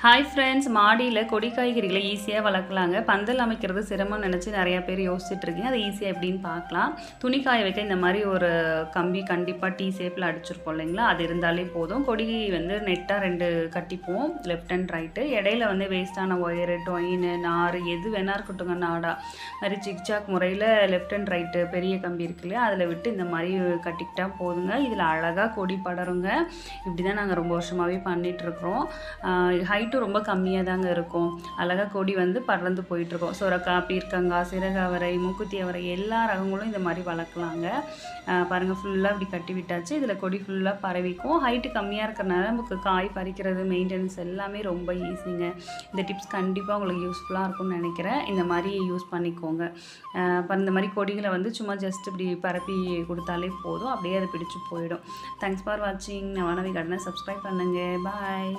Hi friends, மாடியில் கொடி காய்கறிகளை ஈஸியாக வளர்க்கலாங்க. பந்தல் அமைக்கிறது சிரமம்னு நினச்சி நிறையா பேர் யோசிச்சுட்டு இருக்கீங்க. அது ஈஸியாக எப்படின்னு பார்க்கலாம். துணி காய வைக்க இந்த மாதிரி ஒரு கம்பி கண்டிப்பாக டீ ஷேப்பில் அடிச்சிருப்போம் இல்லைங்களா, அது இருந்தாலே போதும். கொடி வந்து நெட்டாக 2 கட்டிப்போம், லெஃப்ட் அண்ட் ரைட்டு. இடையில வந்து வேஸ்ட்டான ஒயரு, டொயின்னு, நார் எது வேணா இருக்கட்டுங்க, நாடா மாதிரி ஜிக்ஜாக் முறையில் லெஃப்ட் அண்ட் ரைட்டு பெரிய கம்பி இருக்கு இல்லையா, அதில் விட்டு இந்த மாதிரி கட்டிக்கிட்டா போதுங்க. இதில் அழகாக கொடி படருங்க. இப்படி தான் நாங்கள் ரொம்ப வருஷமாகவே பண்ணிகிட்ருக்குறோம். ஹைட்டு ரொம்ப கம்மியாக தாங்க இருக்கும். அழகாக கொடி வந்து படர்ந்து போயிட்டுருக்கோம். சுரக்காய், பீர்க்கங்காய், சிறகு அவரை, மூக்குத்தி அவரை எல்லா ரகங்களும் இந்த மாதிரி வளர்க்கலாங்க. பாருங்கள், ஃபுல்லாக இப்படி கட்டி விட்டாச்சு. இதில் கொடி ஃபுல்லாக பரவிக்கும். ஹைட்டு கம்மியாக இருக்கிறனால நமக்கு காய் பறிக்கிறது, மெயின்டெனன்ஸ் எல்லாமே ரொம்ப ஈஸிங்க. இந்த டிப்ஸ் கண்டிப்பாக உங்களுக்கு யூஸ்ஃபுல்லாக இருக்கும்னு நினைக்கிறேன். இந்த மாதிரி யூஸ் பண்ணிக்கோங்க. அப்புறம் இந்த மாதிரி கொடிகளை வந்து சும்மா ஜஸ்ட் இப்படி பரப்பி கொடுத்தாலே போதும், அப்படியே அது பிடிச்சி போயிடும். தேங்க்ஸ் ஃபார் வாட்சிங். நான் வானவி கார்டனை சப்ஸ்கிரைப் பண்ணுங்கள். பாய்.